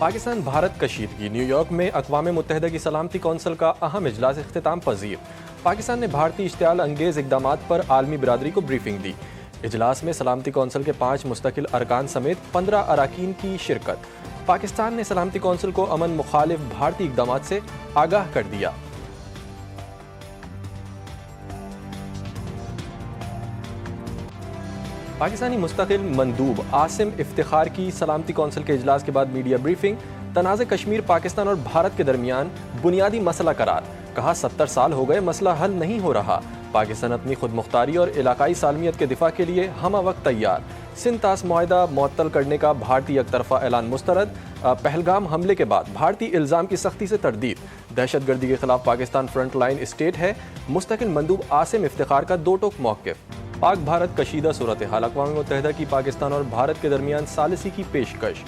پاکستان بھارت کشیدگی new York میں اقوام متحدہ کی سلامتی کونسل کا اہم اجلاس اختتام پذیر۔ پاکستان نے بھارتی اشتعال انگیز اقدامات پر عالمی برادری کو بریفنگ دی۔ اجلاس میں سلامتی کونسل کے 5 مستقل ارکان سمیت 15 اراکین کی شرکت۔ پاکستان نے سلامتی کونسل کو امن مخالف بھارتی اقدامات سے آگاہ کر دیا۔ پاکستانی مستقل مندوب عاصم افتخار کی سلامتی کونسل کے اجلاس کے بعد میڈیا بریفنگ۔ تنازع کشمیر پاکستان اور بھارت کے درمیان بنیادی مسئلہ قرار۔ کہا 70 سال ہو گئے مسئلہ حل نہیں ہو رہا۔ پاکستان اپنی خود مختاری اور علاقائی سالمیت کے دفاع کے لیے ہمہ وقت تیار۔ سندھ طاس معاہدہ معطل کرنے کا بھارتی یک طرفہ اعلان مسترد۔ پہلگام حملے کے بعد بھارتی الزام کی سختی سے تردید۔ دہشت گردی کے خلاف پاکستان فرنٹ لائن اسٹیٹ ہے۔ مستقل مندوب عاصم افتخار کا دو ٹوک موقف۔ پاک بھارت کشیدہ صورتحال۔ اقوام متحدہ کی پاکستان اور بھارت کے درمیان ثالثی کی پیشکش۔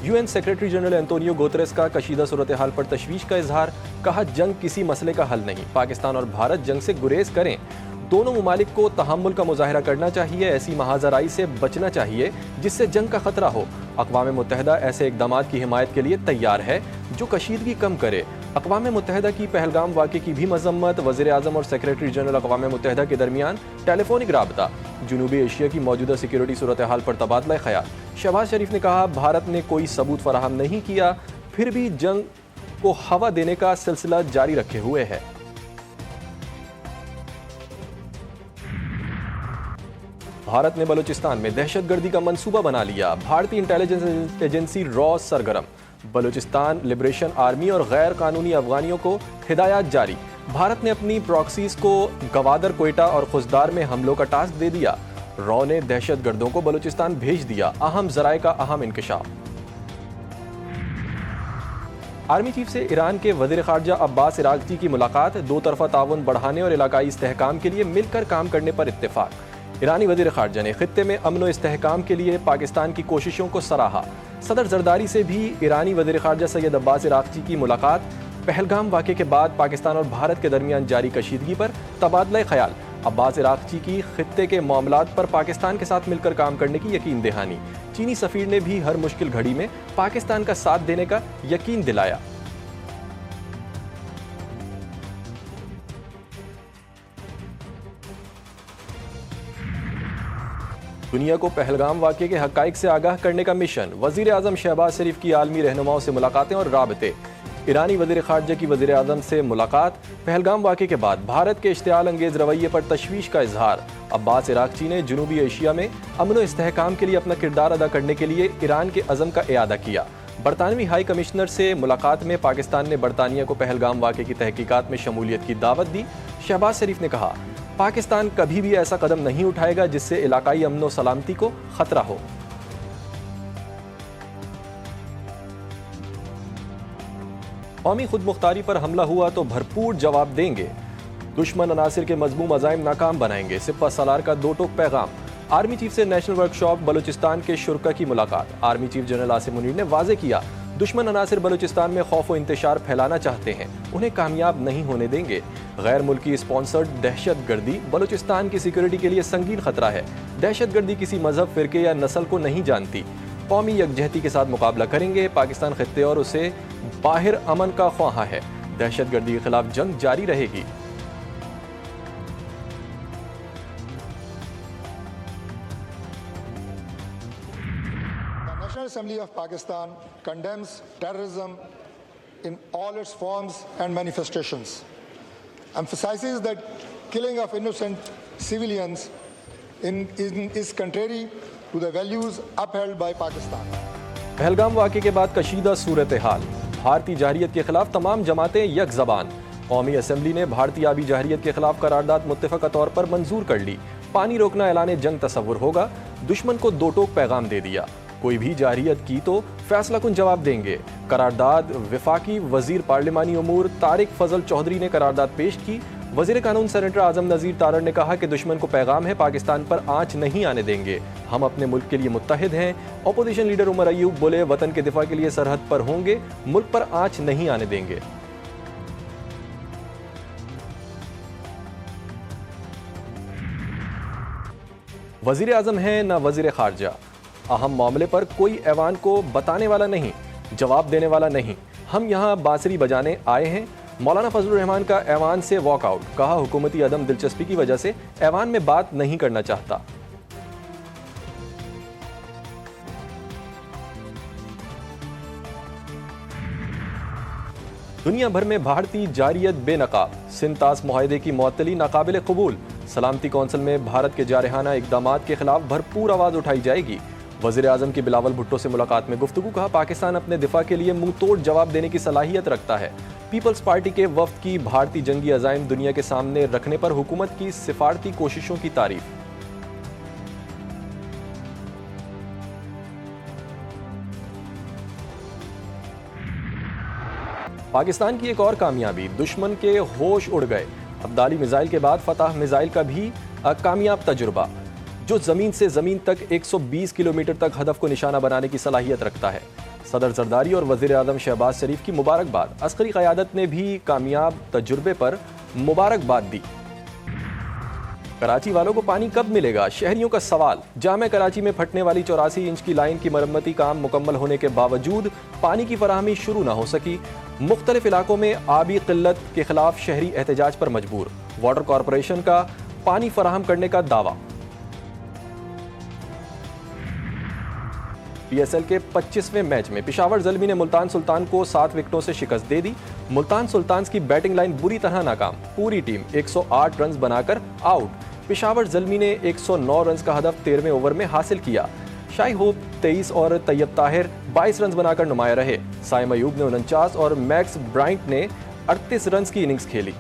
UN secretary general Antonio Guterres کا کشیدہ صورتحال پر تشویش کا اظہار۔ کہا جنگ کسی مسئلے کا حل نہیں، پاکستان اور بھارت جنگ سے گریز کریں۔ دونوں ممالک کو تحمل کا مظاہرہ کرنا چاہیے، ایسی محاذ آرائی سے بچنا چاہیے جس سے جنگ کا خطرہ ہو۔ اقوام متحدہ ایسے اقدامات کی حمایت کے لیے تیار ہے جو کشیدگی کم کرے۔ اقوام متحدہ کی پہلگام واقعے کی بھی مذمت۔ وزیر اعظم اور سیکریٹری جنرل اقوام متحدہ کے درمیان ٹیلی فونک رابطہ۔ جنوبی ایشیا کی موجودہ سیکیورٹی صورتحال پر تبادلہ خیال۔ شہباز شریف نے کہا بھارت نے کوئی ثبوت فراہم نہیں کیا، پھر بھی جنگ کو ہوا دینے کا سلسلہ جاری رکھے ہوئے ہے۔ بھارت نے بلوچستان میں دہشت گردی کا منصوبہ بنا لیا۔ بھارتی انٹیلیجنس ایجنسی را سرگرم۔ بلوچستان لبریشن آرمی اور غیر قانونی افغانیوں کو ہدایات جاری۔ بھارت نے اپنی پراکسیز کو گوادر، کوئٹہ اور خزدار میں حملوں کا ٹاسک دے دیا۔ را نے دہشت گردوں کو بلوچستان بھیج دیا۔ اہم ذرائع کا اہم انکشاف۔ آرمی چیف سے ایران کے وزیر خارجہ عباس عراقچی کی ملاقات۔ دو طرفہ تعاون بڑھانے اور علاقائی استحکام کے لیے مل کر کام کرنے پر اتفاق۔ ایرانی وزیر خارجہ نے خطے میں امن و استحکام کے لیے پاکستان کی کوششوں کو سراہا۔ صدر زرداری سے بھی ایرانی وزیر خارجہ سید عباس عراقچی کی ملاقات۔ پہلگام واقعے کے بعد پاکستان اور بھارت کے درمیان جاری کشیدگی پر تبادلہ خیال۔ عباس عراقچی کی خطے کے معاملات پر پاکستان کے ساتھ مل کر کام کرنے کی یقین دہانی۔ چینی سفیر نے بھی ہر مشکل گھڑی میں پاکستان کا ساتھ دینے کا یقین دلایا۔ دنیا کو پہلگام واقعے کے حقائق سے آگاہ کرنے کا مشن۔ وزیر اعظم شہباز شریف کی عالمی رہنماؤں سے ملاقاتیں اور رابطے۔ ایرانی وزیر خارجہ کی وزیر اعظم سے ملاقات۔ پہلگام واقعے کے بعد بھارت کے اشتعال انگیز رویے پر تشویش کا اظہار۔ عباس عراقچی نے جنوبی ایشیا میں امن و استحکام کے لیے اپنا کردار ادا کرنے کے لیے ایران کے عزم کا اعادہ کیا۔ برطانوی ہائی کمشنر سے ملاقات میں پاکستان نے برطانیہ کو پہلگام واقعے کی تحقیقات میں شمولیت کی دعوت دی۔ شہباز شریف نے کہا پاکستان کبھی بھی ایسا قدم نہیں اٹھائے گا جس سے علاقائی امن و سلامتی کو خطرہ ہو۔ قومی خود مختاری پر حملہ ہوا تو بھرپور جواب دیں گے۔ دشمن عناصر کے مذموم عزائم ناکام بنائیں گے۔ سپہ سالار کا دو ٹوک پیغام۔ آرمی چیف سے نیشنل ورکشاپ بلوچستان کے شرکا کی ملاقات۔ Army chief general Asim Munir نے واضح کیا دشمن عناصر بلوچستان میں خوف و انتشار پھیلانا چاہتے ہیں، انہیں کامیاب نہیں ہونے دیں گے۔ غیر ملکی اسپانسرڈ دہشت گردی بلوچستان کی سیکیورٹی کے لیے سنگین خطرہ ہے۔ دہشت گردی کسی مذہب، فرقے یا نسل کو نہیں جانتی۔ قومی یکجہتی کے ساتھ مقابلہ کریں گے۔ پاکستان خطے اور اسے باہر امن کا خواہاں ہے۔ دہشت گردی کے خلاف جنگ جاری رہے گی۔ The National Assembly of Pakistan condemns terrorism in all its forms and manifestations, emphasizes that killing of innocent civilians is contrary to the values upheld by Pakistan. Pahalgam واقعے کے بعد کشیدہ صورتحال۔ بھارتی جارحیت کے خلاف تمام جماعتیں یک زبان۔ قومی اسمبلی نے بھارتی آبی جارحیت کے خلاف قرارداد متفقہ طور پر منظور کر لی۔ پانی روکنا اعلان جنگ تصور ہوگا۔ دشمن کو دو ٹوک پیغام دے دیا۔ کوئی بھی جارحیت کی تو فیصلہ کن جواب دیں گے۔ قرارداد وفاقی وزیر پارلیمانی امور طارق فضل چودھری نے قرارداد پیش کی۔ وزیر قانون سینیٹر اعظم نذیر تارڑ نے کہا کہ دشمن کو پیغام ہے پاکستان پر آنچ نہیں آنے دیں گے، ہم اپنے ملک کے لیے متحد ہیں۔ اپوزیشن لیڈر عمر ایوب بولے وطن کے دفاع کے لیے سرحد پر ہوں گے، ملک پر آنچ نہیں آنے دیں گے۔ وزیر اعظم ہیں نہ وزیر خارجہ، اہم معاملے پر کوئی ایوان کو بتانے والا نہیں۔ جواب دینے والا نہیں، ہم یہاں بانسری بجانے آئے ہیں۔ مولانا فضل الرحمان کا ایوان سے واک آؤٹ، کہا حکومتی عدم دلچسپی کی وجہ سے ایوان میں بات نہیں کرنا چاہتا۔ دنیا بھر میں بھارتی جارحیت بے نقاب، سنتاس معاہدے کی معطلی ناقابل قبول، سلامتی کونسل میں بھارت کے جارحانہ اقدامات کے خلاف بھرپور آواز اٹھائی جائے گی۔ وزیر اعظم کی بلاول بھٹو سے ملاقات میں گفتگو، کہا پاکستان اپنے دفاع کے لیے منہ توڑ جواب دینے کی صلاحیت رکھتا ہے۔ پیپلز پارٹی کے وفد کی بھارتی جنگی عزائم دنیا کے سامنے رکھنے پر حکومت کی سفارتی کوششوں کی تعریف۔ پاکستان کی ایک اور کامیابی، دشمن کے ہوش اڑ گئے، ابدالی میزائل کے بعد فتح میزائل کا بھی کامیاب تجربہ، جو زمین سے زمین تک 120 کلومیٹر تک ہدف کو نشانہ بنانے کی صلاحیت رکھتا ہے۔ صدر زرداری اور وزیر اعظم شہباز شریف کی مبارکباد، عسکری قیادت نے بھی کامیاب تجربے پر مبارکباد دی۔ کراچی والوں کو پانی کب ملے گا؟ شہریوں کا سوال۔ جامع کراچی میں پھٹنے والی 84 انچ کی لائن کی مرمتی کام مکمل ہونے کے باوجود پانی کی فراہمی شروع نہ ہو سکی۔ مختلف علاقوں میں آبی قلت کے خلاف شہری احتجاج پر مجبور، واٹر کارپوریشن کا پانی فراہم کرنے کا دعویٰ۔ پی ایس ایل کے 25ویں میچ میں پشاور زلمی نے ملتان سلطان کو 7 وکٹوں سے شکست دے دی۔ ملتان سلطانز کی بیٹنگ لائن بری طرح ناکام، پوری ٹیم 108 رنز بنا کر آؤٹ۔ پشاور زلمی نے 109 رنز کا ہدف 13ویں اوور میں حاصل کیا۔ شاہی ہوپ 23 اور طیب طاہر 22 رنز بنا کر نمایاں رہے۔ سائم ایوب نے 49 اور میکس برائنٹ نے 38 رنز کی اننگز کھیلی۔